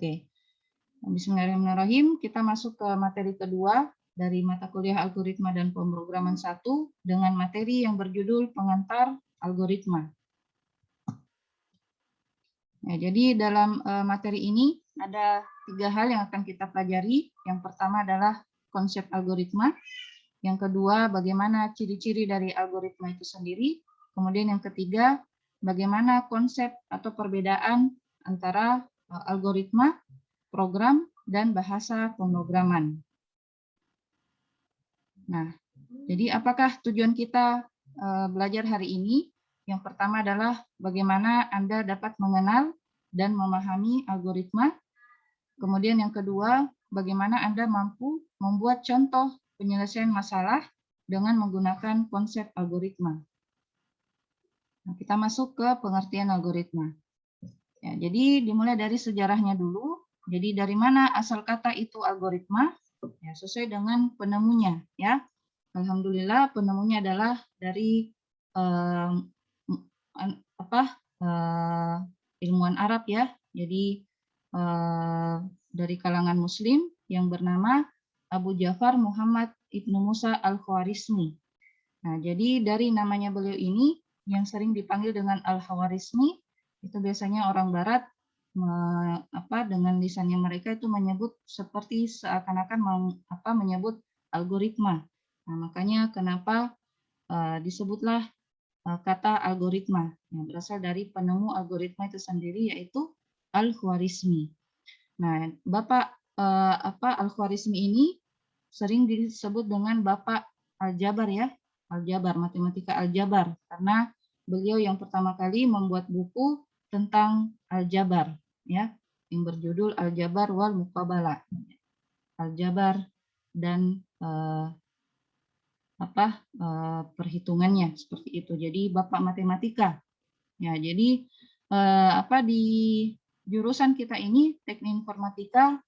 Oke. Bismillahirrahmanirrahim. Kita masuk ke materi kedua dari mata kuliah algoritma dan pemrograman 1 dengan materi yang berjudul pengantar algoritma. Ya, jadi dalam materi ini ada 3 hal yang akan kita pelajari. Yang pertama adalah konsep algoritma. Yang kedua, bagaimana ciri-ciri dari algoritma itu sendiri. Kemudian yang ketiga, bagaimana konsep atau perbedaan antara algoritma, program, dan bahasa pemrograman. Nah, jadi apakah tujuan kita belajar hari ini? Yang pertama adalah bagaimana Anda dapat mengenal dan memahami algoritma. Kemudian yang kedua, bagaimana Anda mampu membuat contoh penyelesaian masalah dengan menggunakan konsep algoritma. Nah, kita masuk ke pengertian algoritma. Ya, jadi dimulai dari sejarahnya dulu. Jadi dari mana asal kata itu algoritma? Ya, sesuai dengan penemunya. Ya, alhamdulillah penemunya adalah dari ilmuwan Arab ya. Jadi dari kalangan Muslim yang bernama Abu Ja'far Muhammad Ibnu Musa Al-Khwarizmi. Nah, jadi dari namanya beliau ini yang sering dipanggil dengan Al-Khwarizmi, itu biasanya orang Barat dengan lisannya mereka itu menyebut seperti seakan-akan menyebut algoritma. Nah, makanya kenapa disebutlah kata algoritma yang berasal dari penemu algoritma itu sendiri yaitu Al-Khwarizmi. Nah, Bapak Al-Khwarizmi ini sering disebut dengan Bapak Aljabar ya, Aljabar, matematika Aljabar, karena beliau yang pertama kali membuat buku tentang aljabar ya, yang berjudul Aljabar wal Muqabalah. Aljabar dan perhitungannya seperti itu. Jadi Bapak matematika. Ya, jadi di jurusan kita ini teknik informatika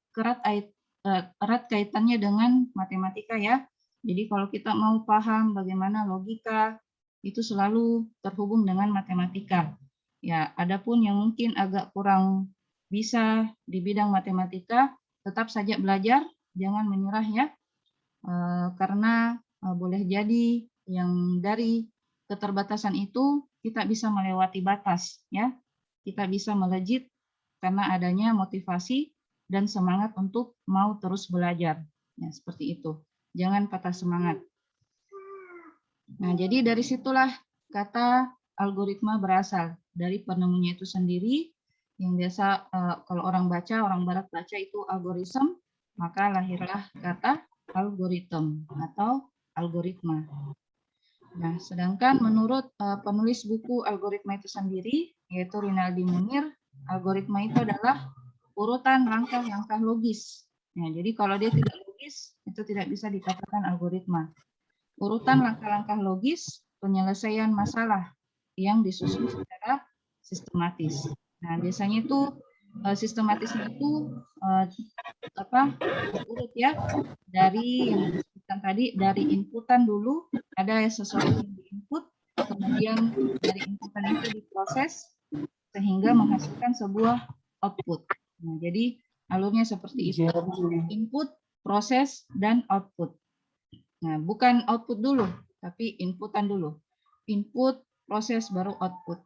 erat kaitannya dengan matematika ya. Jadi kalau kita mau paham bagaimana logika itu selalu terhubung dengan matematika. Ya, adapun yang mungkin agak kurang bisa di bidang matematika, tetap saja belajar, jangan menyerah ya. Karena boleh jadi yang dari keterbatasan itu kita bisa melewati batas ya. Kita bisa melejit karena adanya motivasi dan semangat untuk mau terus belajar. Ya, seperti itu. Jangan patah semangat. Nah, jadi dari situlah kata algoritma berasal dari penemunya itu sendiri yang biasa kalau orang Barat baca itu algoritma, maka lahirlah kata algoritma atau algoritma. Nah, sedangkan menurut penulis buku algoritma itu sendiri, yaitu Rinaldi Munir, algoritma itu adalah urutan langkah-langkah logis. Nah, jadi kalau dia tidak logis, itu tidak bisa dikatakan algoritma. Urutan langkah-langkah logis penyelesaian masalah yang disusun secara sistematis. Nah, biasanya itu sistematisnya itu urut ya, dari yang disebutkan tadi, dari inputan dulu ada sesuatu yang diinput, kemudian dari inputan itu diproses sehingga menghasilkan sebuah output. Nah, jadi alurnya seperti itu, input, proses, dan output. Nah, bukan output dulu, tapi inputan dulu. Input, proses, baru output.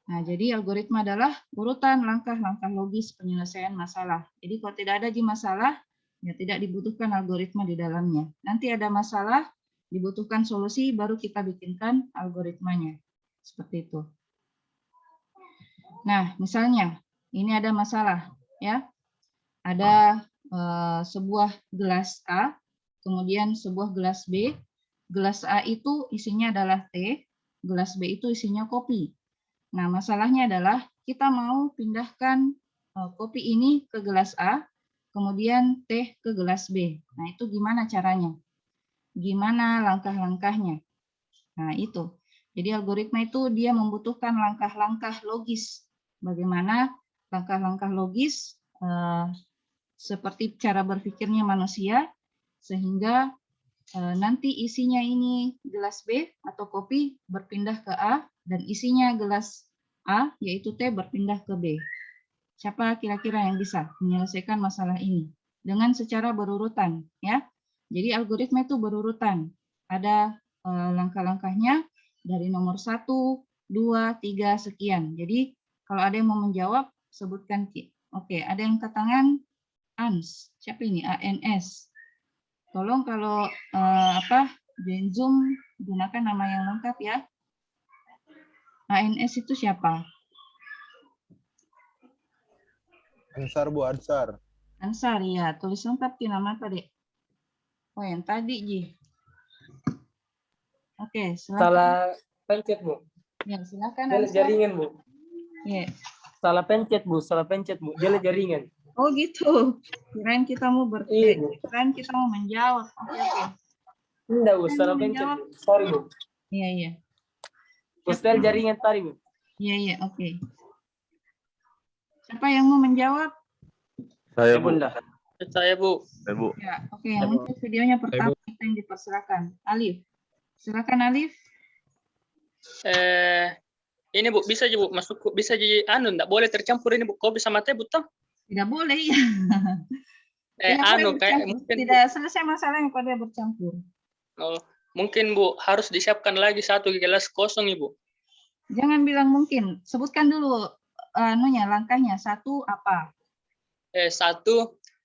Nah, jadi algoritma adalah urutan langkah-langkah logis penyelesaian masalah. Jadi kalau tidak ada masalah, ya tidak dibutuhkan algoritma di dalamnya. Nanti ada masalah, dibutuhkan solusi, baru kita bikinkan algoritmanya. Seperti itu. Nah, misalnya ini ada masalah, ya. Ada sebuah gelas A, kemudian sebuah gelas B. Gelas A itu isinya adalah teh, gelas B itu isinya kopi. Nah, masalahnya adalah kita mau pindahkan kopi ini ke gelas A, kemudian teh ke gelas B. Nah, itu gimana caranya? Gimana langkah-langkahnya? Nah, itu. Jadi algoritma itu dia membutuhkan langkah-langkah logis. Bagaimana langkah-langkah logis seperti cara berpikirnya manusia, sehingga nanti isinya ini gelas B atau kopi berpindah ke A, dan isinya gelas A, yaitu teh, berpindah ke B. Siapa kira-kira yang bisa menyelesaikan masalah ini dengan secara berurutan, ya. Jadi algoritma itu berurutan. Ada langkah-langkahnya dari nomor 1, 2, 3, sekian. Jadi kalau ada yang mau menjawab, sebutkan. Oke, ada yang ke tangan ANS. Siapa ini? ANS. Tolong kalau join Zoom gunakan nama yang lengkap ya. ANS itu siapa? Ansar Bu, Ansar. Ansar, ya. Tulis lengkap di nama tadi. Oh, yang tadi, Ji. Oke, silakan. Salah pencet, Bu. Ya, silakan Jalan Ansar. jaringan, Bu. Ya. Salah pencet, Bu. Salah pencet, Bu. Jalan jaringan. Oh, gitu. Kirain kita mau Iya, Bu. kirain kita mau menjawab. Oke, oke. Enggak, Bu. Saya Salah mau pencet, menjawab. Bu. Sorry, Bu. Iya, iya. Postel jaringan tadi, Bu. Iya, iya, oke. Siapa yang mau menjawab? Saya, Bu. Bunda. Saya, Bu. Saya, Bu. Ya, oke. Yang muncul videonya pertama itu yang dipersilakan. Alif. Silakan Alif. Ini Bu, bisa Bu masuk, bisa jadi enggak boleh tercampur ini Bu. Kau bisa mati Bu toh? Tidak boleh ya. Tidak boleh Kayak bercampur. mungkin Tidak selesai masalahnya kalau dia bercampur. oh, mungkin Bu harus disiapkan lagi 1 gelas kosong Ibu. Jangan bilang mungkin. Sebutkan dulu langkahnya. 1 apa? 1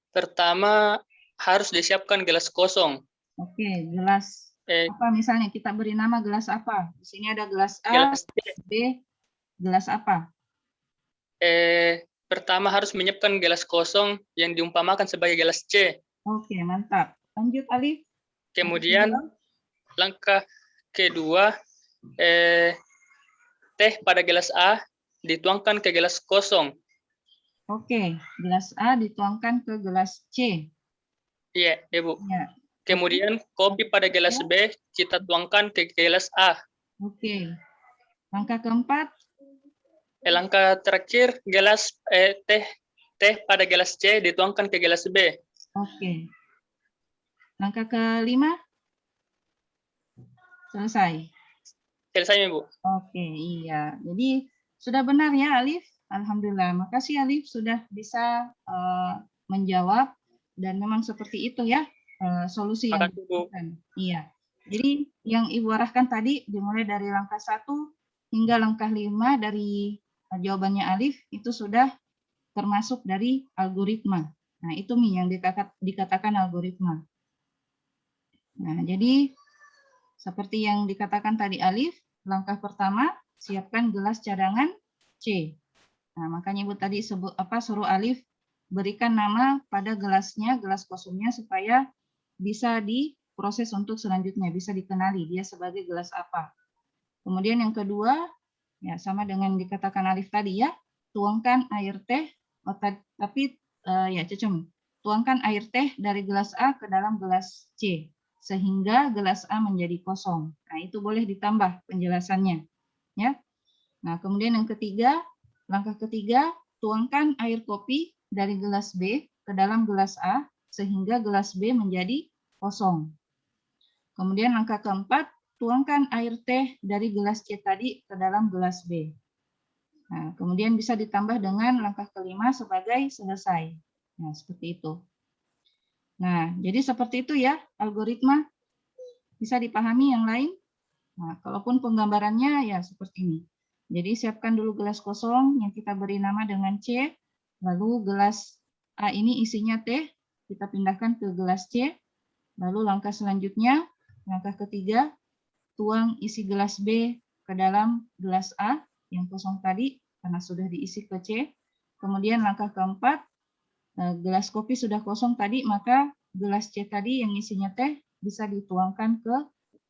pertama harus disiapkan gelas kosong. Oke, gelas apa misalnya kita beri nama gelas apa? Di sini ada gelas A, Gelas B, gelas apa? pertama harus menyiapkan gelas kosong yang diumpamakan sebagai gelas C. Oke, mantap. Lanjut Alif. Kemudian langkah kedua, teh pada gelas A dituangkan ke gelas kosong. Oke, gelas A dituangkan ke gelas C. Iya, Ibu. Ya. Kemudian kopi pada gelas B kita tuangkan ke gelas A. Oke. Langkah keempat. Langkah terakhir gelas teh pada gelas C dituangkan ke gelas B. Oke. Langkah kelima. Selesai. Selesai, Bu. Oke, iya. Jadi sudah benar ya Alif. Alhamdulillah. Makasih Alif sudah bisa menjawab dan memang seperti itu ya solusi yang diberikan. Iya. Jadi yang Ibu arahkan tadi dimulai dari langkah 1 hingga langkah 5 dari jawabannya Alif itu sudah termasuk dari algoritma. Nah, itu yang dikatakan algoritma. Nah, jadi seperti yang dikatakan tadi Alif, langkah pertama siapkan gelas cadangan C. Nah, makanya Ibu tadi suruh Alif berikan nama pada gelasnya, gelas kosongnya supaya bisa diproses untuk selanjutnya, bisa dikenali dia sebagai gelas apa. Kemudian yang kedua, ya sama dengan dikatakan Alif tadi ya, tuangkan air teh, tuangkan air teh dari gelas A ke dalam gelas C, sehingga gelas A menjadi kosong. Nah, itu boleh ditambah penjelasannya. Ya. Nah, kemudian yang ketiga, langkah ketiga, tuangkan air kopi dari gelas B ke dalam gelas A, sehingga gelas B menjadi kosong. Kemudian langkah keempat, tuangkan air teh dari gelas C tadi ke dalam gelas B. Nah, kemudian bisa ditambah dengan langkah kelima sebagai selesai. Nah, seperti itu. Nah, jadi seperti itu ya algoritma. Bisa dipahami yang lain? Nah, kalaupun penggambarannya ya seperti ini. Jadi siapkan dulu gelas kosong yang kita beri nama dengan C, lalu gelas A ini isinya teh, kita pindahkan ke gelas C, lalu langkah selanjutnya, langkah ketiga, tuang isi gelas B ke dalam gelas A yang kosong tadi, karena sudah diisi ke C. Kemudian langkah keempat, gelas kopi sudah kosong tadi, maka gelas C tadi yang isinya teh bisa dituangkan ke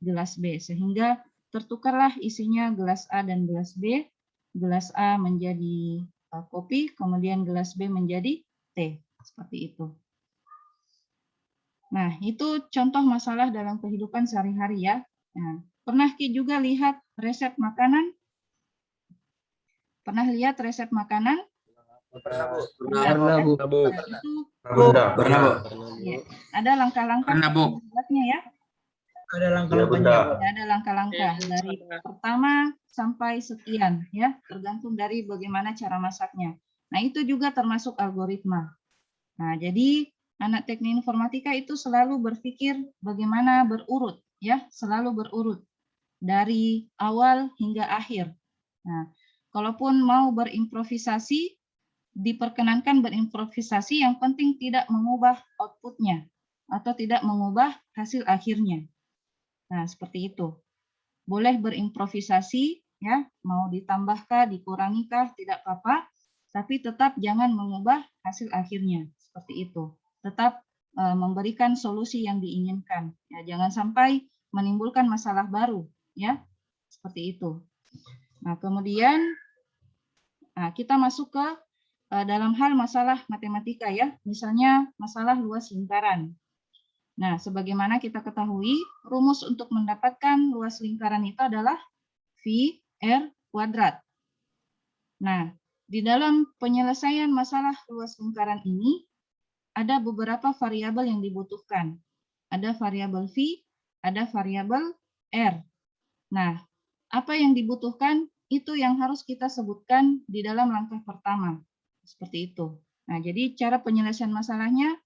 gelas B, sehingga tertukarlah isinya gelas A dan gelas B. Gelas A menjadi kopi, kemudian gelas B menjadi teh. Seperti itu. Nah, itu contoh masalah dalam kehidupan sehari-hari ya. Nah, pernah Ki juga lihat resep makanan? Pernah lihat resep makanan? Pernah, Bu. Pernah, Bu. Ya, ada langkah-langkah buatnya ya. Ada langkah-langkahnya. Ada langkah-langkah dari pertama sampai sekian ya, tergantung dari bagaimana cara masaknya. Nah, itu juga termasuk algoritma. Nah, jadi anak teknik informatika itu selalu berpikir bagaimana berurut, ya, selalu berurut dari awal hingga akhir. Nah, kalaupun mau berimprovisasi, diperkenankan berimprovisasi, yang penting tidak mengubah outputnya atau tidak mengubah hasil akhirnya. Nah, seperti itu. Boleh berimprovisasi, ya, mau ditambahkah, dikurangikah, tidak apa-apa, tapi tetap jangan mengubah hasil akhirnya. Seperti itu. Tetap memberikan solusi yang diinginkan. Ya, jangan sampai menimbulkan masalah baru, ya. Seperti itu. Nah, kemudian kita masuk ke dalam hal masalah matematika, ya. Misalnya masalah luas lingkaran. Nah, sebagaimana kita ketahui, rumus untuk mendapatkan luas lingkaran itu adalah V R kuadrat. Nah, di dalam penyelesaian masalah luas lingkaran ini, ada beberapa variabel yang dibutuhkan. Ada variabel V, ada variabel R. Nah, apa yang dibutuhkan itu yang harus kita sebutkan di dalam langkah pertama. Seperti itu. Nah, jadi cara penyelesaian masalahnya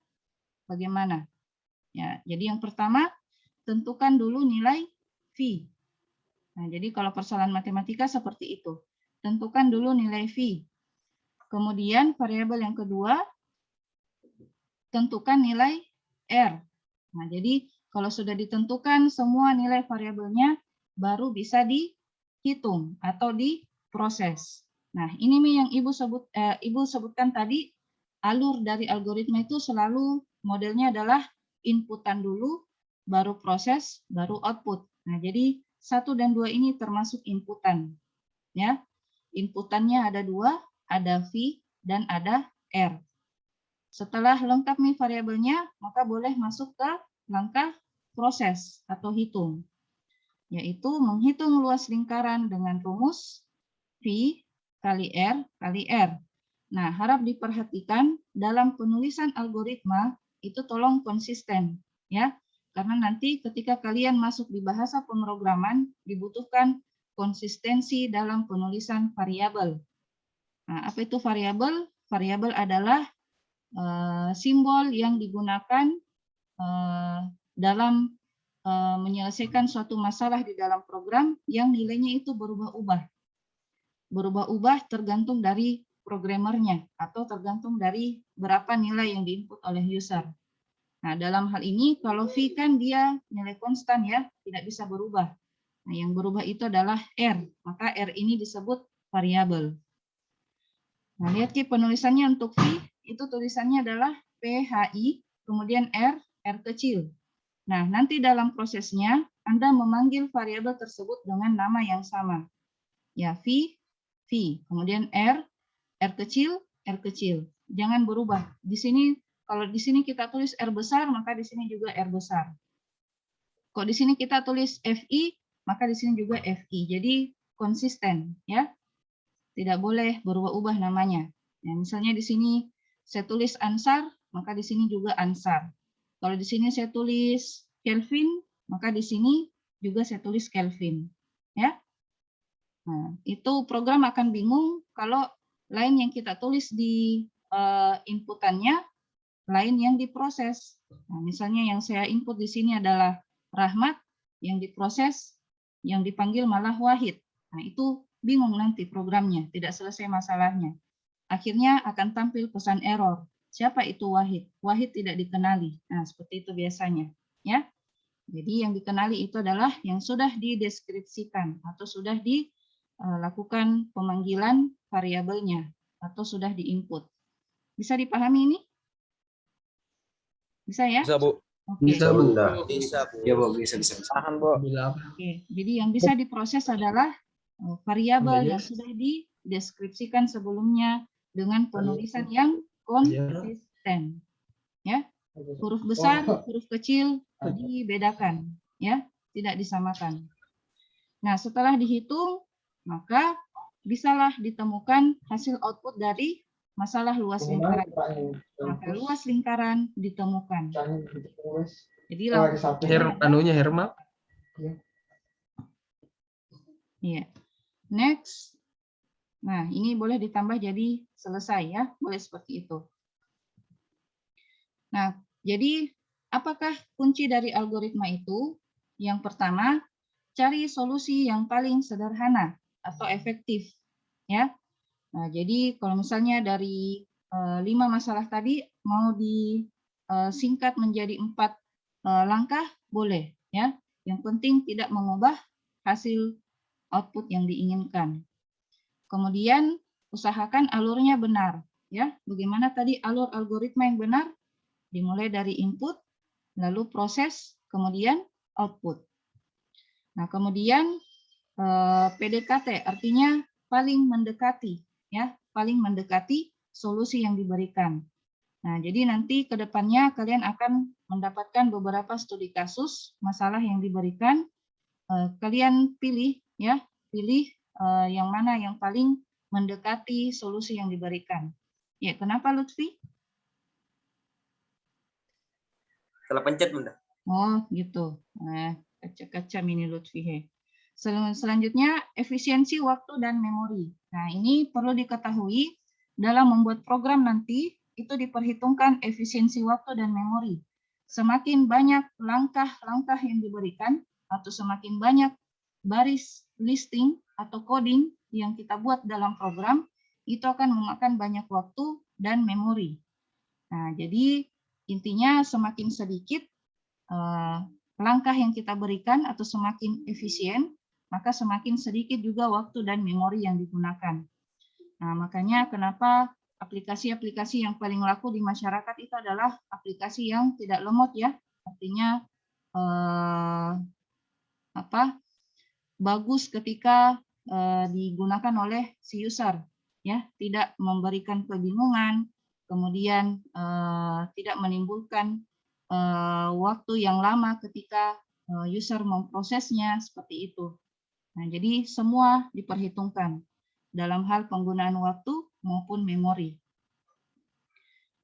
bagaimana? Ya, jadi yang pertama, tentukan dulu nilai V. Nah, jadi kalau persoalan matematika seperti itu. Tentukan dulu nilai V. Kemudian variabel yang kedua, tentukan nilai R. Nah, jadi kalau sudah ditentukan semua nilai variabelnya, baru bisa dihitung atau diproses. Nah, ini yang Ibu sebutkan tadi, alur dari algoritma itu selalu modelnya adalah inputan dulu, baru proses, baru output. Nah, jadi 1 dan 2 ini termasuk inputan. Ya. Inputannya ada 2, ada V dan ada R. Setelah lengkap nih variabelnya, maka boleh masuk ke langkah proses atau hitung, yaitu menghitung luas lingkaran dengan rumus V kali R kali R. Nah, harap diperhatikan dalam penulisan algoritma itu tolong konsisten, ya. Karena nanti ketika kalian masuk di bahasa pemrograman dibutuhkan konsistensi dalam penulisan variabel. Nah, apa itu variabel? Variabel adalah simbol yang digunakan dalam menyelesaikan suatu masalah di dalam program yang nilainya itu berubah-ubah. Berubah-ubah tergantung dari programmernya atau tergantung dari berapa nilai yang diinput oleh user. Nah, dalam hal ini kalau V kan dia nilai konstan, ya, tidak bisa berubah. Nah, yang berubah itu adalah R, maka R ini disebut variabel. Nah, lihat Ki, penulisannya untuk V itu tulisannya adalah PHI, kemudian R, R kecil. Nah, nanti dalam prosesnya Anda memanggil variabel tersebut dengan nama yang sama. Ya, V, V, kemudian R, R kecil, R kecil. Jangan berubah. Di sini, kalau di sini kita tulis R besar, maka di sini juga R besar. Kalau di sini kita tulis FI, maka di sini juga FI. Jadi konsisten, ya. Tidak boleh berubah-ubah namanya. Ya, misalnya di sini saya tulis Ansar, maka di sini juga Ansar. Kalau di sini saya tulis Kelvin, maka di sini juga saya tulis Kelvin. Ya. Nah, itu program akan bingung kalau lain yang kita tulis di inputannya, lain yang diproses. Nah, misalnya yang saya input di sini adalah Rahmat, yang diproses, yang dipanggil malah Wahid. Nah, itu bingung nanti programnya, tidak selesai masalahnya. Akhirnya akan tampil pesan error. Siapa itu Wahid? Wahid tidak dikenali. Nah, seperti itu biasanya. Ya. Jadi yang dikenali itu adalah yang sudah dideskripsikan atau sudah dilakukan pemanggilan variabelnya atau sudah diinput. Bisa dipahami ini? Bisa ya? Bisa, Bu. Oke. Bisa, Bu. Bisa, Bu. Ya, Bu, bisa. Tahan, Bu. Oke. Jadi yang bisa diproses adalah variabel yang sudah dideskripsikan sebelumnya dengan penulisan yang konsisten. Ya. Huruf besar, huruf kecil dibedakan, ya, tidak disamakan. Nah, setelah dihitung, maka bisalah ditemukan hasil output dari masalah luas lingkaran. Maka luas lingkaran ditemukan. Jadi Herma. Iya. Next. Nah, ini boleh ditambah jadi selesai ya, boleh seperti itu. Nah, jadi apakah kunci dari algoritma itu? Yang pertama, cari solusi yang paling sederhana atau efektif ya. Nah, jadi kalau misalnya dari 5 masalah tadi mau disingkat menjadi 4 langkah boleh ya. Yang penting tidak mengubah hasil output yang diinginkan. Kemudian usahakan alurnya benar ya. Bagaimana tadi alur algoritma yang benar? Dimulai dari input, lalu proses, kemudian output. Nah, kemudian PDKT artinya paling mendekati ya, paling mendekati solusi yang diberikan. Nah, jadi nanti ke depannya kalian akan mendapatkan beberapa studi kasus masalah yang diberikan. Kalian pilih ya, pilih yang mana yang paling mendekati solusi yang diberikan. Ya, kenapa Lutfi? Salah pencet, Bunda. Oh, gitu. Nah, kaca-kaca mini Lutfi. Selanjutnya, efisiensi waktu dan memori. Nah, ini perlu diketahui dalam membuat program nanti, itu diperhitungkan efisiensi waktu dan memori. Semakin banyak langkah-langkah yang diberikan, atau semakin banyak baris listing atau coding yang kita buat dalam program, itu akan memakan banyak waktu dan memori. Nah, jadi intinya semakin sedikit langkah yang kita berikan atau semakin efisien, maka semakin sedikit juga waktu dan memori yang digunakan. Nah, makanya kenapa aplikasi-aplikasi yang paling laku di masyarakat itu adalah aplikasi yang tidak lemot ya, artinya bagus ketika digunakan oleh si user, ya, tidak memberikan kebingungan, kemudian tidak menimbulkan waktu yang lama ketika user memprosesnya seperti itu. Nah, jadi semua diperhitungkan dalam hal penggunaan waktu maupun memori.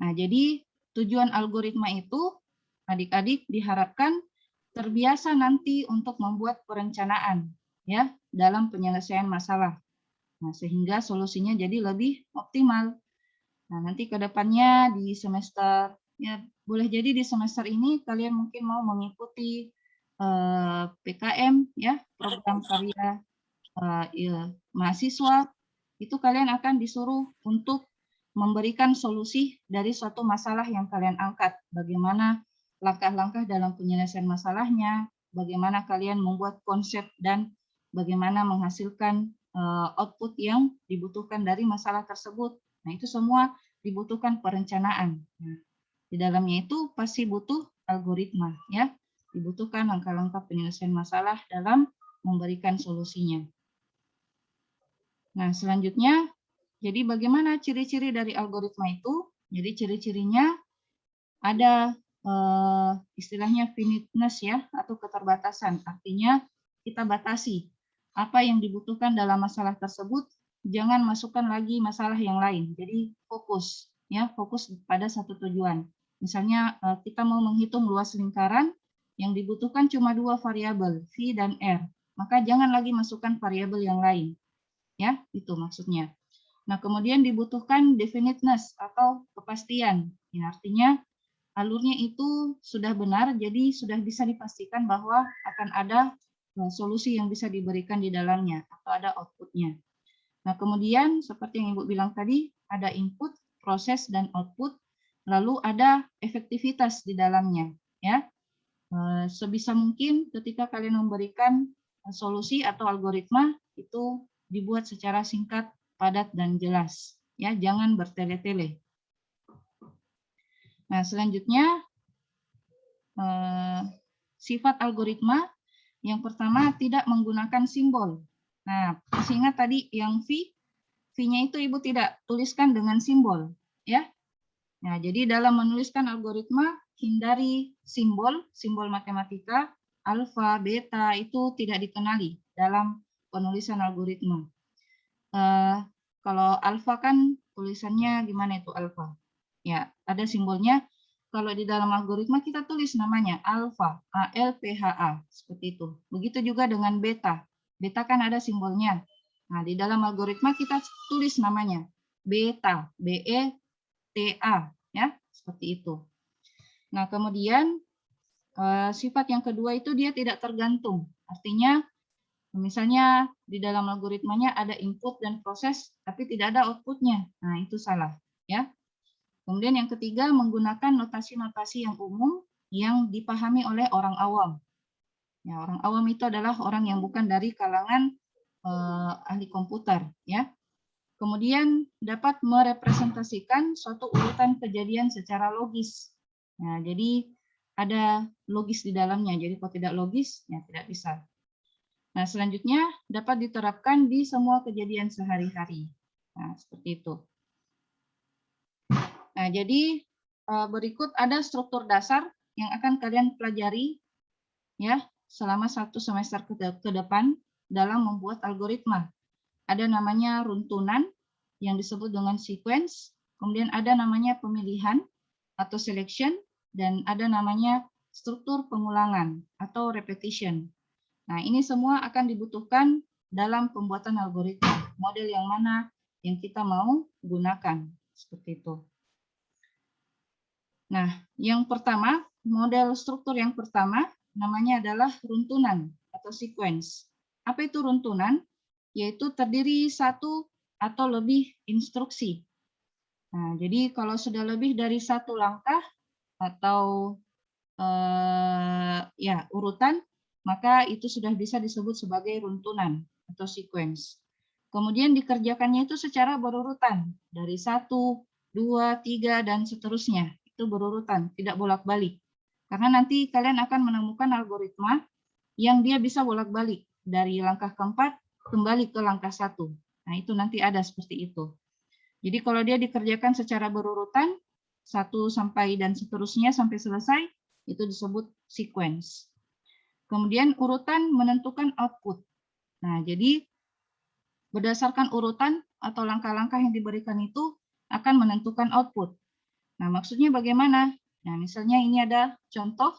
Nah, jadi tujuan algoritma itu adik-adik diharapkan terbiasa nanti untuk membuat perencanaan ya dalam penyelesaian masalah. Nah, sehingga solusinya jadi lebih optimal. Nah, nanti ke depannya di semester ya boleh jadi di semester ini kalian mungkin mau mengikuti PKM ya, program karya mahasiswa, itu kalian akan disuruh untuk memberikan solusi dari suatu masalah yang kalian angkat. Bagaimana langkah-langkah dalam penyelesaian masalahnya, bagaimana kalian membuat konsep dan bagaimana menghasilkan output yang dibutuhkan dari masalah tersebut. Nah, itu semua dibutuhkan perencanaan. Nah, di dalamnya itu pasti butuh algoritma, ya. Dibutuhkan langkah-langkah penyelesaian masalah dalam memberikan solusinya. Nah, selanjutnya, jadi bagaimana ciri-ciri dari algoritma itu? Jadi ciri-cirinya ada istilahnya finiteness ya, atau keterbatasan. Artinya kita batasi apa yang dibutuhkan dalam masalah tersebut, jangan masukkan lagi masalah yang lain. Jadi fokus, ya, fokus pada satu tujuan. Misalnya kita mau menghitung luas lingkaran, yang dibutuhkan cuma 2 variabel, V dan R. Maka jangan lagi masukkan variabel yang lain. Ya, itu maksudnya. Nah, kemudian dibutuhkan definiteness atau kepastian. Ya, artinya alurnya itu sudah benar, jadi sudah bisa dipastikan bahwa akan ada solusi yang bisa diberikan di dalamnya atau ada outputnya. Nah, kemudian seperti yang Ibu bilang tadi, ada input, proses, dan output, lalu ada efektivitas di dalamnya. Ya, sebisa mungkin ketika kalian memberikan solusi atau algoritma itu dibuat secara singkat, padat, dan jelas. Ya, jangan bertele-tele. Nah, selanjutnya sifat algoritma yang pertama tidak menggunakan simbol. Nah, masih ingat tadi yang V-nya itu Ibu tidak tuliskan dengan simbol, ya. Nah, jadi dalam menuliskan algoritma hindari simbol matematika, alfa, beta itu tidak dikenali dalam penulisan algoritma. Kalau alfa kan tulisannya gimana itu alfa? Ya, ada simbolnya. Kalau di dalam algoritma kita tulis namanya alfa, ALPHA, seperti itu. Begitu juga dengan beta. Beta kan ada simbolnya. Nah, di dalam algoritma kita tulis namanya beta, B-E-T-A, ya, seperti itu. Nah, kemudian sifat yang kedua itu dia tidak tergantung. Artinya, misalnya di dalam algoritmanya ada input dan proses, tapi tidak ada outputnya. Nah, itu salah, ya. Kemudian yang ketiga, menggunakan notasi-notasi yang umum yang dipahami oleh orang awam. Ya, orang awam itu adalah orang yang bukan dari kalangan ahli komputer, ya. Kemudian dapat merepresentasikan suatu urutan kejadian secara logis. Nah, jadi ada logis di dalamnya. Jadi kalau tidak logis, ya tidak bisa. Nah, selanjutnya dapat diterapkan di semua kejadian sehari-hari. Nah, seperti itu. Nah, jadi berikut ada struktur dasar yang akan kalian pelajari ya selama 1 semester ke depan dalam membuat algoritma. Ada namanya runtunan yang disebut dengan sequence, kemudian ada namanya pemilihan atau selection, dan ada namanya struktur pengulangan atau repetition. Nah, ini semua akan dibutuhkan dalam pembuatan algoritma. Model yang mana yang kita mau gunakan, seperti itu. Nah, yang pertama, model struktur yang pertama namanya adalah runtunan atau sequence. Apa itu runtunan? Yaitu terdiri satu atau lebih instruksi. Nah, jadi kalau sudah lebih dari satu langkah atau ya urutan, maka itu sudah bisa disebut sebagai runtunan atau sequence. Kemudian dikerjakannya itu secara berurutan dari 1, 2, 3 dan seterusnya. Itu berurutan, tidak bolak-balik. Karena nanti kalian akan menemukan algoritma yang dia bisa bolak-balik dari langkah keempat kembali ke langkah 1. Nah, itu nanti ada seperti itu. Jadi kalau dia dikerjakan secara berurutan 1 sampai dan seterusnya sampai selesai, itu disebut sequence. Kemudian urutan menentukan output. Nah, jadi berdasarkan urutan atau langkah-langkah yang diberikan itu akan menentukan output. Nah, maksudnya bagaimana? Nah, misalnya ini ada contoh.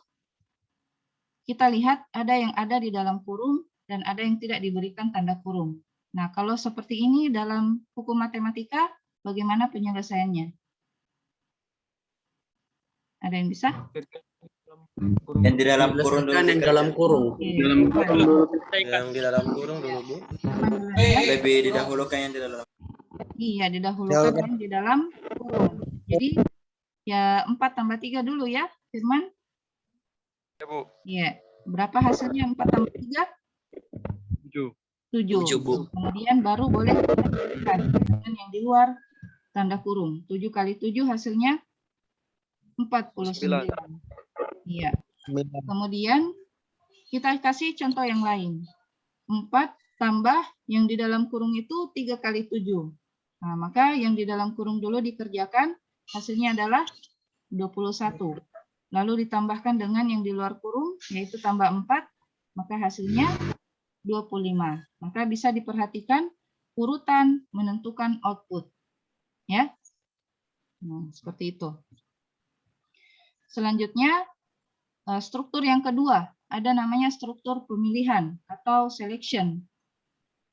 Kita lihat ada yang ada di dalam kurung dan ada yang tidak diberikan tanda kurung. Nah, kalau seperti ini dalam hukum matematika, bagaimana penyelesaiannya? Ada yang bisa? Yang di dalam kurung dulu. Yang dalam kurung. Yang di dalam kurung dulu, Bu. Lebih didahulukan yang di dalam. Iya, didahulukan yang di dalam kurung. Jadi, ya 4 tambah 3 dulu ya, Firman. Ya, Bu. Iya. Berapa hasilnya 4 tambah 3? 7. 7. Kemudian baru boleh kita pilihkan yang di luar tanda kurung. 7 kali 7 hasilnya 49. Iya. Kemudian kita kasih contoh yang lain. 4 tambah yang di dalam kurung itu 3 kali 7. Nah, maka yang di dalam kurung dulu dikerjakan, hasilnya adalah 21. Lalu ditambahkan dengan yang di luar kurung, yaitu tambah 4, maka hasilnya 25. Maka bisa diperhatikan urutan menentukan output. Ya. Nah, seperti itu. Selanjutnya, struktur yang kedua, ada namanya struktur pemilihan atau selection.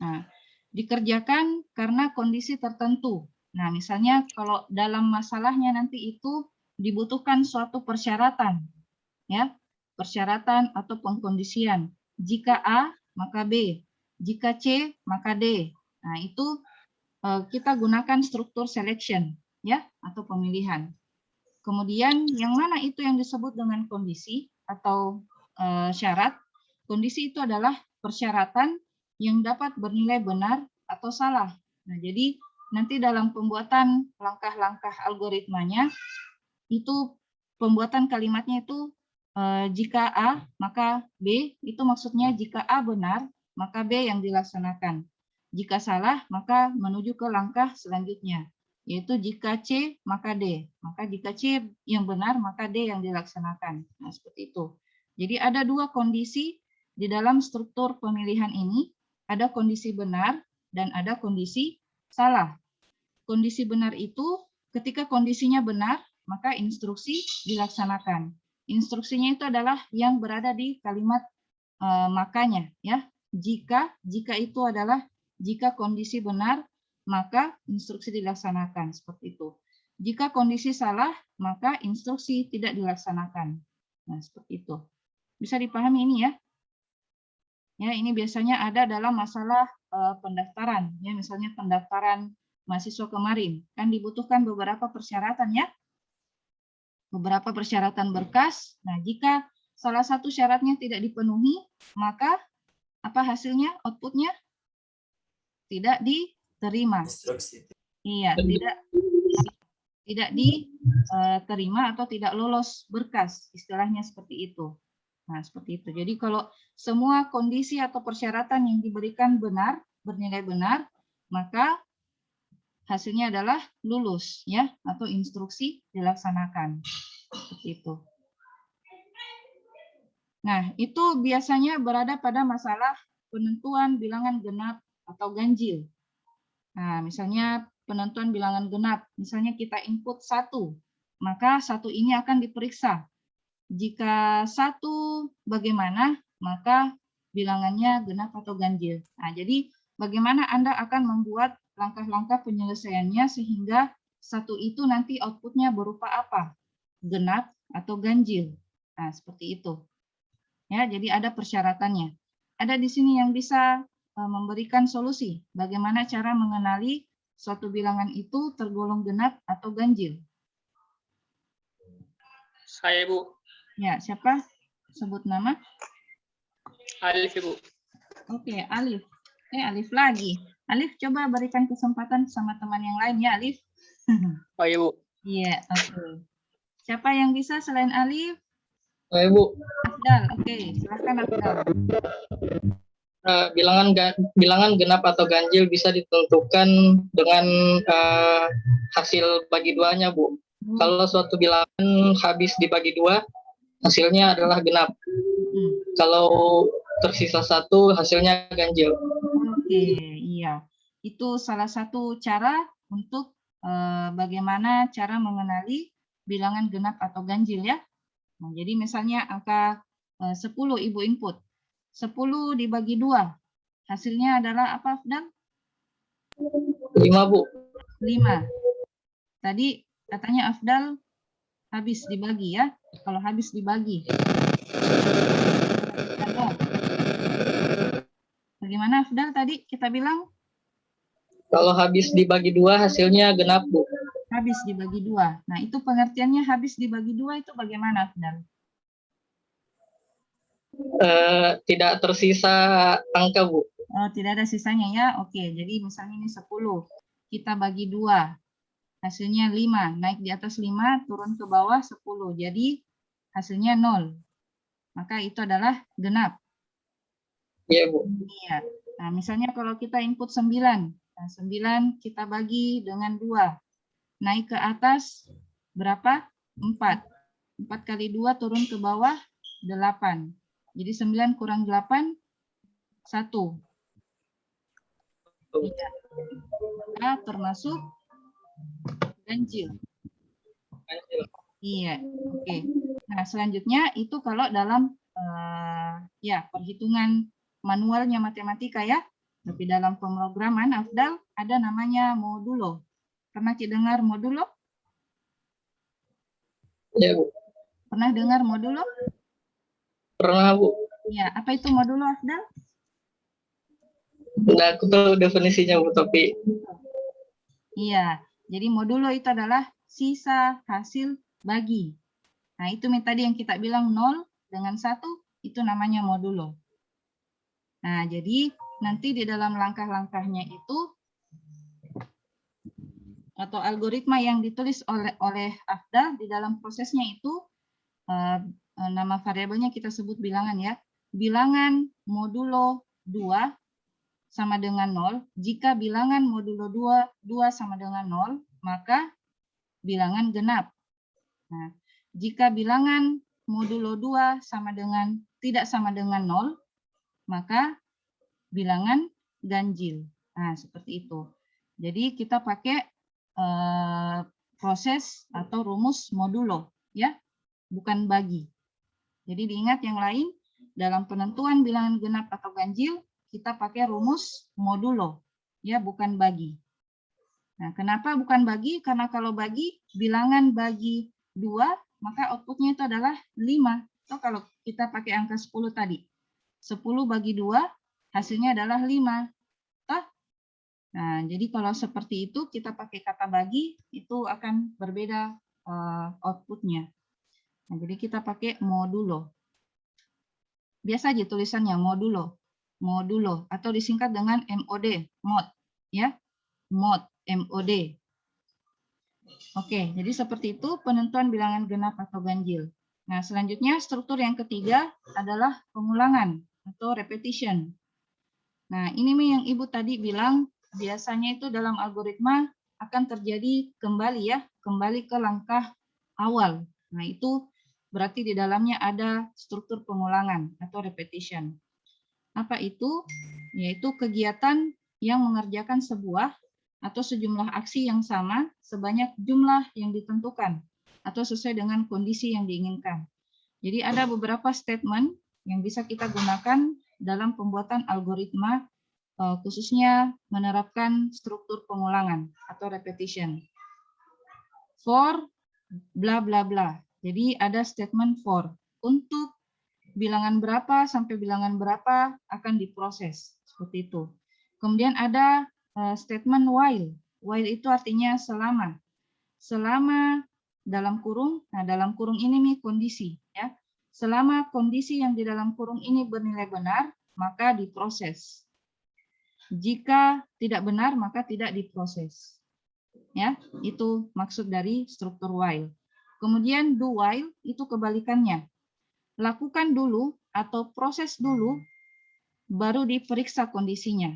Nah, dikerjakan karena kondisi tertentu. Nah, misalnya kalau dalam masalahnya nanti itu dibutuhkan suatu persyaratan, ya, persyaratan atau pengkondisian. Jika A, maka B. Jika C, maka D. Nah, itu kita gunakan struktur selection, ya, atau pemilihan. Kemudian yang mana itu yang disebut dengan kondisi atau syarat? Kondisi itu adalah persyaratan yang dapat bernilai benar atau salah. Nah, jadi nanti dalam pembuatan langkah-langkah algoritmanya itu pembuatan kalimatnya itu jika A maka B, itu maksudnya jika A benar maka B yang dilaksanakan. Jika salah maka menuju ke langkah selanjutnya, yaitu jika C maka D. Maka jika C yang benar maka D yang dilaksanakan. Nah, seperti itu. Jadi ada 2 kondisi di dalam struktur pemilihan ini, ada kondisi benar dan ada kondisi salah. Kondisi benar itu ketika kondisinya benar, maka instruksi dilaksanakan. Instruksinya itu adalah yang berada di kalimat makanya, ya. Jika itu adalah Jika kondisi benar, maka instruksi dilaksanakan. Seperti itu. Jika kondisi salah, maka instruksi tidak dilaksanakan. Nah, seperti itu. Bisa dipahami ini ya? Ya, ini biasanya ada dalam masalah pendaftaran. Ya, misalnya pendaftaran mahasiswa kemarin. Kan dibutuhkan beberapa persyaratan ya. Beberapa persyaratan berkas. Nah, jika salah satu syaratnya tidak dipenuhi, maka apa hasilnya? Outputnya tidak diterima. Instruksi. Iya, tidak diterima atau tidak lolos berkas, istilahnya seperti itu. Nah, seperti itu. Jadi kalau semua kondisi atau persyaratan yang diberikan benar, bernilai benar, maka hasilnya adalah lulus ya, atau instruksi dilaksanakan. Seperti itu. Nah, itu biasanya berada pada masalah penentuan bilangan genap atau ganjil. Nah, misalnya penentuan bilangan genap, misalnya kita input 1, maka 1 ini akan diperiksa. Jika 1 bagaimana, maka bilangannya genap atau ganjil. Nah, jadi bagaimana Anda akan membuat langkah-langkah penyelesaiannya sehingga 1 itu nanti outputnya berupa apa? Genap atau ganjil. Nah, seperti itu. Ya, jadi ada persyaratannya. Ada di sini yang bisa memberikan solusi. Bagaimana cara mengenali suatu bilangan itu tergolong genap atau ganjil? Saya, Bu. Ya, siapa? Sebut nama. Alif, Ibu. Oke, Alif. Alif lagi. Alif, coba berikan kesempatan sama teman yang lain ya, Alif. Oh, iya, Bu. Iya, oke. Siapa yang bisa selain Alif? Saya Bu, Afdal, oke. Silakan Afdal. bilangan genap atau ganjil bisa ditentukan dengan hasil bagi duanya, Bu. Kalau suatu bilangan habis dibagi 2, hasilnya adalah genap. Kalau tersisa 1, hasilnya ganjil. Oke, iya. Itu salah satu cara untuk bagaimana cara mengenali bilangan genap atau ganjil ya. Nah, jadi misalnya angka 10 Ibu input. 10 dibagi 2. Hasilnya adalah apa, Afdal? 5, Bu. 5. Tadi katanya Afdal habis dibagi ya. Kalau habis dibagi. Bagaimana Afdal tadi kita bilang? Kalau habis dibagi 2, hasilnya genap, Bu. Habis dibagi 2. Nah, itu pengertiannya habis dibagi 2 itu bagaimana, Afdal? Tidak tersisa angka, Bu. Oh, tidak ada sisanya ya. Oke, jadi misalnya ini 10. Kita bagi 2. Hasilnya 5. Naik di atas 5, turun ke bawah 10. Jadi hasilnya 0. Maka itu adalah genap. Iya, Bu. Iya. Nah, misalnya kalau kita input 9. Nah, 9 kita bagi dengan 2. Naik ke atas berapa? 4. 4 kali 2 turun ke bawah 8. Jadi 9 kurang 8, 1. Iya. Nah, termasuk ganjil. Iya, oke. Nah, selanjutnya itu kalau dalam ya perhitungan manualnya matematika ya. Tapi dalam pemrograman, Afdal, ada namanya modulo. Pernah dengar modulo? Iya, Bu. Pernah dengar modulo? Pernah, Bu. Ya, apa itu modulo, Afdal? Nah, aku tahu definisinya, Bu, tapi Iya, jadi modulo itu adalah sisa hasil bagi. Nah, itu tadi yang kita bilang 0 dengan 1, itu namanya modulo. Nah, jadi nanti di dalam langkah-langkahnya itu, atau algoritma yang ditulis oleh Afdal di dalam prosesnya itu, nama variabelnya kita sebut bilangan ya. Bilangan modulo 2 sama dengan 0. Jika bilangan modulo 2 sama dengan 0, maka bilangan genap. Nah, jika bilangan modulo 2 tidak sama dengan 0, maka bilangan ganjil. Nah, seperti itu. Jadi kita pakai proses atau rumus modulo, ya, bukan bagi. Jadi diingat yang lain, dalam penentuan bilangan genap atau ganjil, kita pakai rumus modulo. ya, bukan bagi. Nah, kenapa bukan bagi? Karena kalau bagi, bilangan bagi 2, maka outputnya itu adalah 5. Atau kalau kita pakai angka 10 tadi, 10 bagi 2, hasilnya adalah 5. Toh? Nah, jadi kalau seperti itu, kita pakai kata bagi, itu akan berbeda outputnya. Nah, jadi kita pakai modulo. Biasa aja tulisannya modulo. Modulo, atau disingkat dengan MOD, mod. Ya, mod, MOD. Oke, jadi seperti itu penentuan bilangan genap atau ganjil. Nah, selanjutnya struktur yang ketiga adalah pengulangan atau repetition. Nah, ini yang Ibu tadi bilang biasanya itu dalam algoritma akan terjadi kembali ya, kembali ke langkah awal. Nah, itu berarti di dalamnya ada struktur pengulangan atau repetition. Apa itu? Yaitu kegiatan yang mengerjakan sebuah atau sejumlah aksi yang sama sebanyak jumlah yang ditentukan atau sesuai dengan kondisi yang diinginkan. Jadi ada beberapa statement yang bisa kita gunakan dalam pembuatan algoritma, khususnya menerapkan struktur pengulangan atau repetition. For bla bla bla. Jadi ada statement for. Untuk bilangan berapa sampai bilangan berapa akan diproses. Seperti itu. Kemudian ada statement while. While itu artinya selama. Selama dalam kurung, nah dalam kurung ini nih kondisi. Ya. Selama kondisi yang di dalam kurung ini bernilai benar, maka diproses. Jika tidak benar, maka tidak diproses. Ya, itu maksud dari struktur while. Kemudian do while itu kebalikannya. Lakukan dulu atau proses dulu, baru diperiksa kondisinya.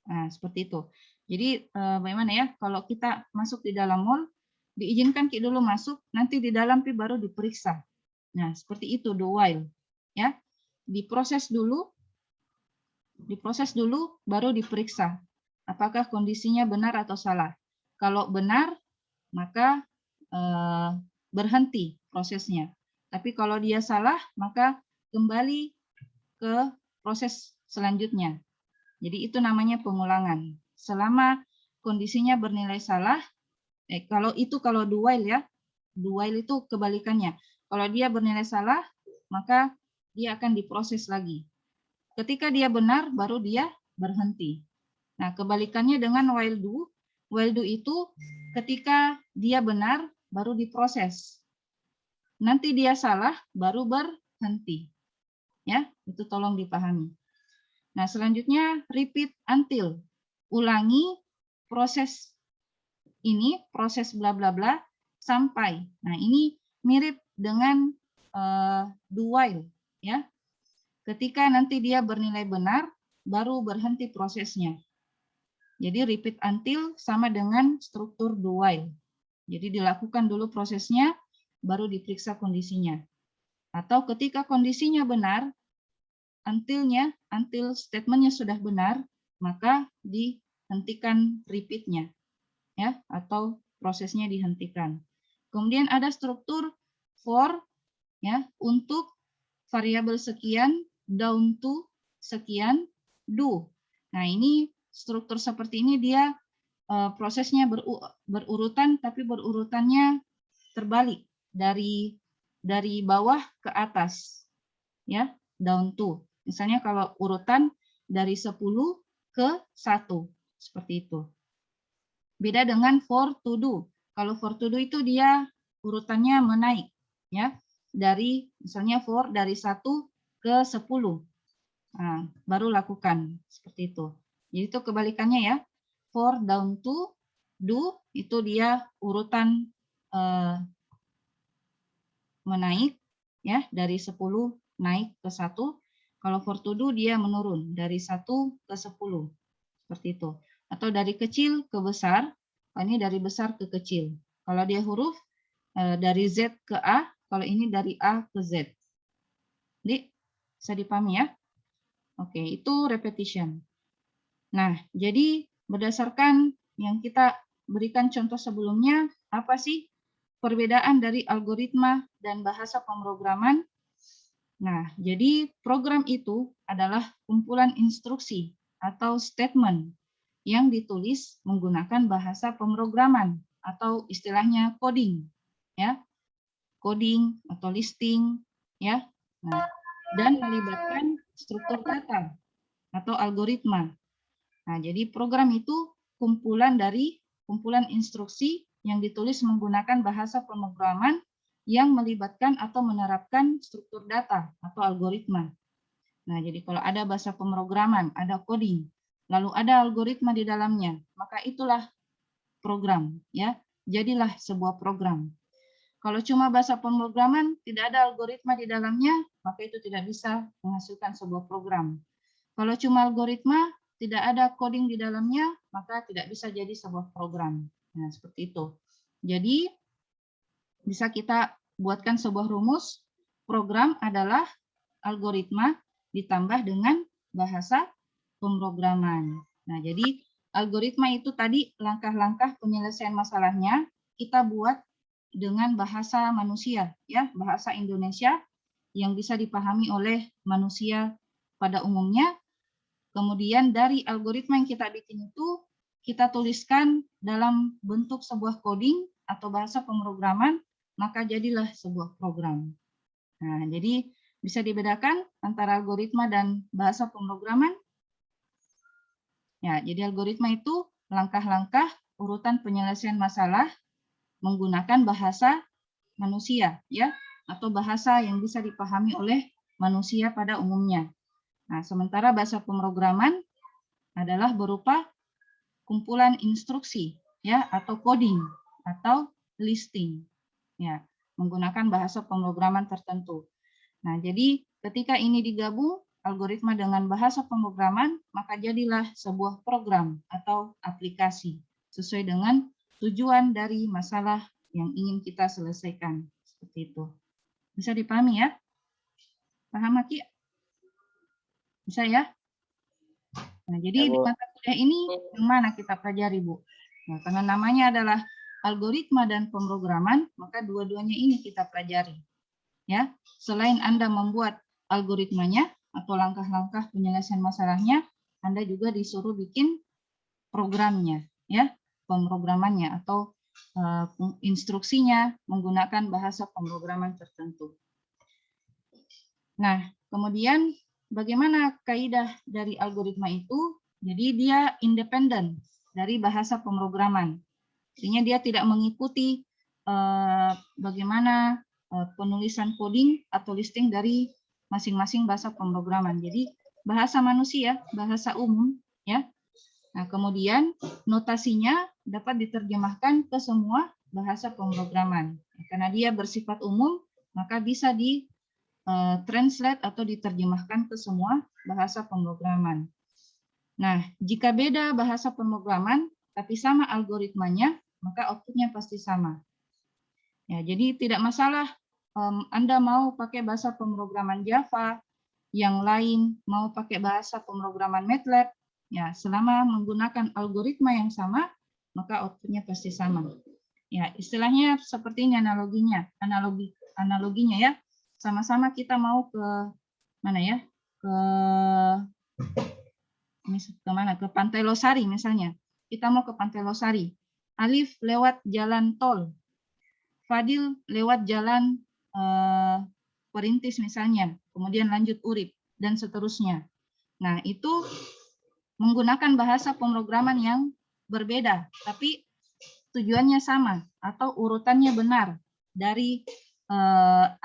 Nah, seperti itu. Jadi bagaimana ya, kalau kita masuk di dalam mall, diizinkan dulu masuk, nanti di dalam baru diperiksa. Nah, seperti itu do while. Ya, diproses dulu, baru diperiksa. Apakah kondisinya benar atau salah. Kalau benar, maka berhenti prosesnya. Tapi kalau dia salah, maka kembali ke proses selanjutnya. Jadi itu namanya pengulangan. Selama kondisinya bernilai salah, kalau do while ya, do while itu kebalikannya. Kalau dia bernilai salah, maka dia akan diproses lagi. Ketika dia benar, baru dia berhenti. Nah, kebalikannya dengan while do. While do itu ketika dia benar, baru diproses. Nanti dia salah, baru berhenti. Ya, itu tolong dipahami. Nah, selanjutnya repeat until. Ulangi proses ini, proses bla bla bla sampai. Nah, ini mirip dengan do while, ya. Ketika nanti dia bernilai benar, baru berhenti prosesnya. Jadi repeat until sama dengan struktur do while. Jadi dilakukan dulu prosesnya, baru diperiksa kondisinya. Atau ketika kondisinya benar, until statementnya sudah benar, maka dihentikan repeat-nya, ya, atau prosesnya dihentikan. Kemudian ada struktur for, ya, untuk variabel sekian, down to sekian, do. Nah, ini struktur seperti ini dia prosesnya berurutan, tapi berurutannya terbalik dari bawah ke atas, ya, down to. Misalnya kalau urutan dari 10 ke 1, seperti itu. Beda dengan for to do. Kalau for to do itu dia urutannya menaik, ya, dari misalnya for dari 1 ke 10. Nah, baru lakukan seperti itu. Jadi itu kebalikannya ya. For down to do itu dia urutan menaik, ya, dari 10 naik ke 1. Kalau for to do dia menurun dari 1 ke 10. Seperti itu. Atau dari kecil ke besar, ini dari besar ke kecil. Kalau dia huruf dari Z ke A, kalau ini dari A ke Z. Jadi bisa dipahami ya? Oke, itu repetition. Nah, jadi berdasarkan yang kita berikan contoh sebelumnya, apa sih perbedaan dari algoritma dan bahasa pemrograman? Nah, jadi program itu adalah kumpulan instruksi atau statement yang ditulis menggunakan bahasa pemrograman atau istilahnya coding, ya, coding atau listing, ya. Nah, dan melibatkan struktur data atau algoritma. Nah, jadi program itu kumpulan instruksi yang ditulis menggunakan bahasa pemrograman yang melibatkan atau menerapkan struktur data atau algoritma. Nah, jadi kalau ada bahasa pemrograman, ada coding, lalu ada algoritma di dalamnya, maka itulah program, ya. Jadilah sebuah program. Kalau cuma bahasa pemrograman, tidak ada algoritma di dalamnya, maka itu tidak bisa menghasilkan sebuah program. Kalau cuma algoritma, tidak ada coding di dalamnya, maka tidak bisa jadi sebuah program. Nah, seperti itu. Jadi, bisa kita buatkan sebuah rumus, program adalah algoritma ditambah dengan bahasa pemrograman. Nah, jadi algoritma itu tadi langkah-langkah penyelesaian masalahnya kita buat dengan bahasa manusia, ya, bahasa Indonesia yang bisa dipahami oleh manusia pada umumnya. Kemudian dari algoritma yang kita bikin itu kita tuliskan dalam bentuk sebuah coding atau bahasa pemrograman, maka jadilah sebuah program. Nah, jadi bisa dibedakan antara algoritma dan bahasa pemrograman? Ya, jadi algoritma itu langkah-langkah urutan penyelesaian masalah menggunakan bahasa manusia, ya, atau bahasa yang bisa dipahami oleh manusia pada umumnya. Nah, sementara bahasa pemrograman adalah berupa kumpulan instruksi, ya, atau coding atau listing, ya, menggunakan bahasa pemrograman tertentu. Nah, jadi ketika ini digabung algoritma dengan bahasa pemrograman, maka jadilah sebuah program atau aplikasi sesuai dengan tujuan dari masalah yang ingin kita selesaikan. Seperti itu. Bisa dipahami ya? Paham, Aki? Bisa ya? Nah, jadi di mata kuliah ini yang mana kita pelajari, Bu? Nah, karena namanya adalah algoritma dan pemrograman, maka dua-duanya ini kita pelajari. Ya, selain Anda membuat algoritmanya atau langkah-langkah penyelesaian masalahnya, Anda juga disuruh bikin programnya, ya, pemrogramannya atau instruksinya menggunakan bahasa pemrograman tertentu. Nah, kemudian bagaimana kaidah dari algoritma itu? Jadi dia independen dari bahasa pemrograman. Artinya dia tidak mengikuti bagaimana penulisan coding atau listing dari masing-masing bahasa pemrograman. Jadi bahasa manusia, bahasa umum, ya. Nah, kemudian notasinya dapat diterjemahkan ke semua bahasa pemrograman. Karena dia bersifat umum, maka bisa di translate atau diterjemahkan ke semua bahasa pemrograman. Nah, jika beda bahasa pemrograman tapi sama algoritmanya, maka outputnya pasti sama. Ya, jadi tidak masalah Anda mau pakai bahasa pemrograman Java, yang lain mau pakai bahasa pemrograman MATLAB, ya, selama menggunakan algoritma yang sama, maka outputnya pasti sama. Ya, istilahnya seperti ini analoginya ya. Sama-sama kita mau ke mana ya? Ke Pantai Losari misalnya. Kita mau ke Pantai Losari. Alif lewat jalan tol. Fadil lewat jalan Perintis misalnya, kemudian lanjut Urip, dan seterusnya. Nah, itu menggunakan bahasa pemrograman yang berbeda, tapi tujuannya sama, atau urutannya benar, dari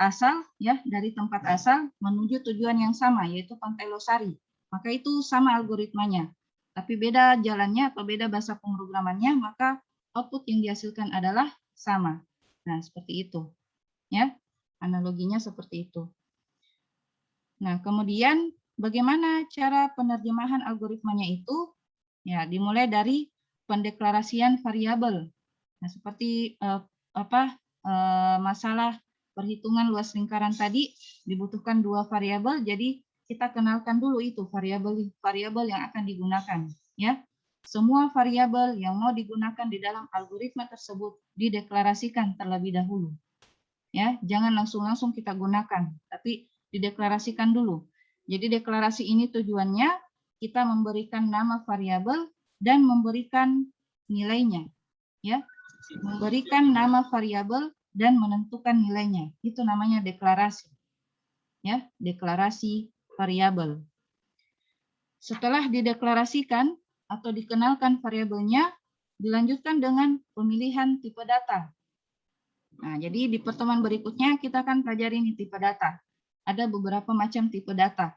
asal, ya, dari tempat asal menuju tujuan yang sama, yaitu Pantai Losari. Maka itu sama algoritmanya, tapi beda jalannya atau beda bahasa pemrogramannya, maka output yang dihasilkan adalah sama. Nah, seperti itu. Ya. Analoginya seperti itu. Nah, kemudian bagaimana cara penerjemahan algoritmanya itu? Ya, dimulai dari pendeklarasian variabel. Nah, seperti masalah perhitungan luas lingkaran tadi dibutuhkan 2 variabel, jadi kita kenalkan dulu itu variabel yang akan digunakan, ya. Semua variabel yang mau digunakan di dalam algoritma tersebut dideklarasikan terlebih dahulu. Ya, jangan langsung kita gunakan, tapi dideklarasikan dulu. Jadi deklarasi ini tujuannya kita memberikan nama variabel dan memberikan nilainya, ya, memberikan nama variabel dan menentukan nilainya. Itu namanya deklarasi, ya, deklarasi variabel. Setelah dideklarasikan atau dikenalkan variabelnya, dilanjutkan dengan pemilihan tipe data. Nah, jadi di pertemuan berikutnya kita akan pelajari ini tipe data. Ada beberapa macam tipe data.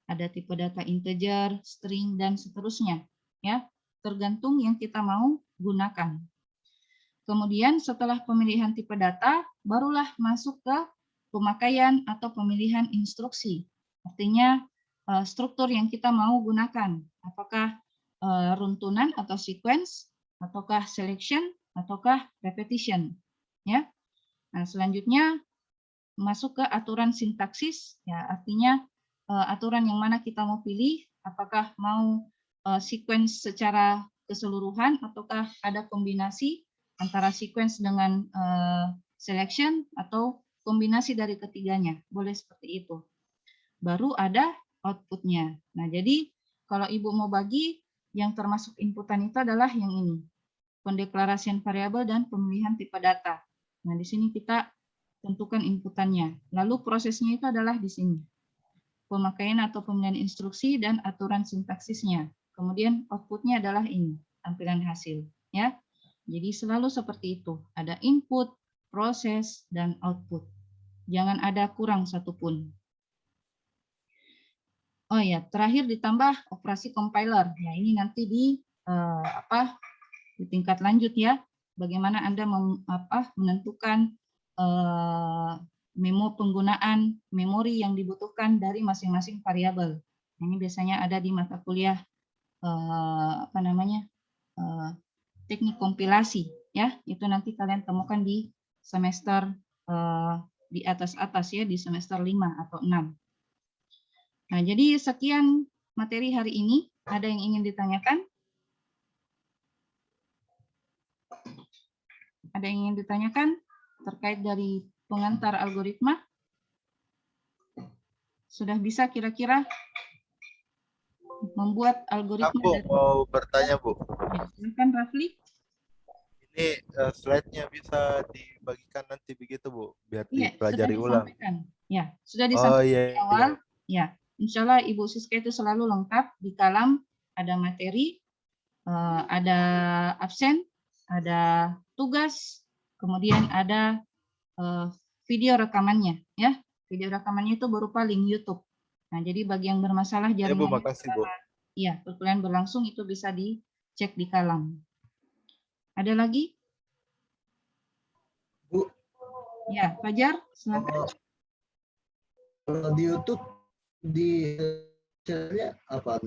Ada tipe data integer, string, dan seterusnya, ya, tergantung yang kita mau gunakan. Kemudian setelah pemilihan tipe data, barulah masuk ke pemakaian atau pemilihan instruksi. Artinya struktur yang kita mau gunakan. Apakah runtunan atau sequence, ataukah selection, ataukah repetition. Ya. Nah, selanjutnya masuk ke aturan sintaksis, ya, artinya aturan yang mana kita mau pilih, apakah mau sequence secara keseluruhan ataukah ada kombinasi antara sequence dengan selection atau kombinasi dari ketiganya, boleh seperti itu. Baru ada outputnya. Nah, jadi kalau Ibu mau bagi, yang termasuk inputan itu adalah yang ini, pendeklarasian variabel dan pemilihan tipe data. Nah, di sini kita tentukan inputannya. Lalu prosesnya itu adalah di sini, pemakaian atau pemilihan instruksi dan aturan sintaksisnya. Kemudian outputnya adalah ini, tampilan hasil. Ya, jadi selalu seperti itu. Ada input, proses, dan output. Jangan ada kurang satupun. Oh ya, terakhir ditambah operasi compiler. Nah, ini nanti di di tingkat lanjut ya. Bagaimana Anda menentukan penggunaan memori yang dibutuhkan dari masing-masing variabel. Ini biasanya ada di mata kuliah teknik kompilasi ya. Itu nanti kalian temukan di semester di atas-atas ya, di semester 5 atau 6. Nah, jadi sekian materi hari ini. Ada yang ingin ditanyakan? Ada yang ingin ditanyakan terkait dari pengantar algoritma? Sudah bisa kira-kira membuat algoritma? Aku mau bertanya, Bu. Ya, silakan Rafli. Ini slide-nya bisa dibagikan nanti begitu, Bu, biar Ya, dipelajari sudah ulang. disampaikan. Ya, sudah disampaikan iya, di awal. Ya, insya Allah Ibu Siska itu selalu lengkap. Di kalam ada materi, ada absen, ada tugas, kemudian ada video rekamannya. Ya, video rekamannya itu berupa link YouTube. Nah, jadi bagi yang bermasalah Ya, Bu, jaringan, makasih, Bu. ya, perkuliahan berlangsung itu bisa dicek di kalam. Ada lagi? Bu. Ya, Fajar, silakan. Kalau di YouTube di channelnya apa?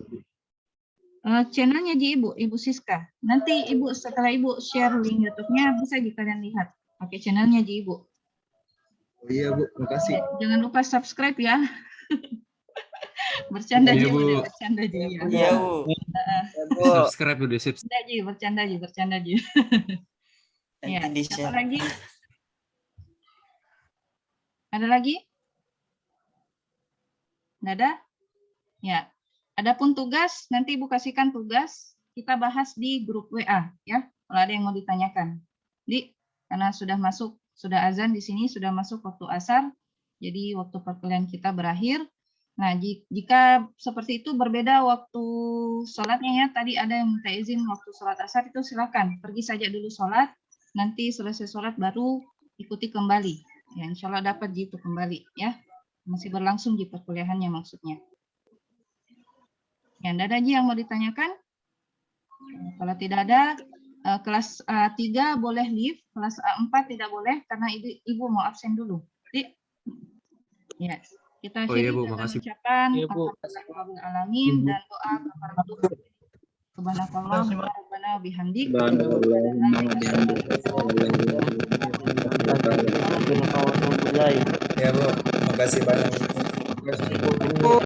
Channelnya di Ibu Siska. Nanti Ibu setelah Ibu share link YouTube-nya bisa kalian lihat. Pakai channelnya di Ibu. Oh iya, Bu, makasih. Jangan lupa subscribe ya. Bercanda Iya, aja, Bu. bercanda aja. Iya, Bu. Subscribe udah sip. Bercanda aja. Ya, Nanti siapa di-share. lagi? Ada lagi? Nggak ada? Ya. Adapun tugas, nanti Ibu kasihkan tugas, kita bahas di grup WA ya. Kalau ada yang mau ditanyakan. Karena sudah masuk, sudah azan di sini, sudah masuk waktu asar, jadi waktu perkuliahan kita berakhir. Nah, jika seperti itu berbeda waktu sholatnya ya, tadi ada yang minta izin waktu sholat asar itu silakan, pergi saja dulu sholat, nanti selesai sholat baru ikuti kembali. Ya, insya Allah dapat gitu kembali ya, masih berlangsung di perkuliahannya maksudnya. Ya, ada lagi yang mau ditanyakan? Kalau tidak ada, kelas A3 boleh leave, kelas A4 tidak boleh karena Ibu mau absen dulu. Ya, kita akhiri dengan ucapan alamin dan doa kafaratul subhanakallah wa rabbana bihamdik. Ya, Bu. Makasih banyak.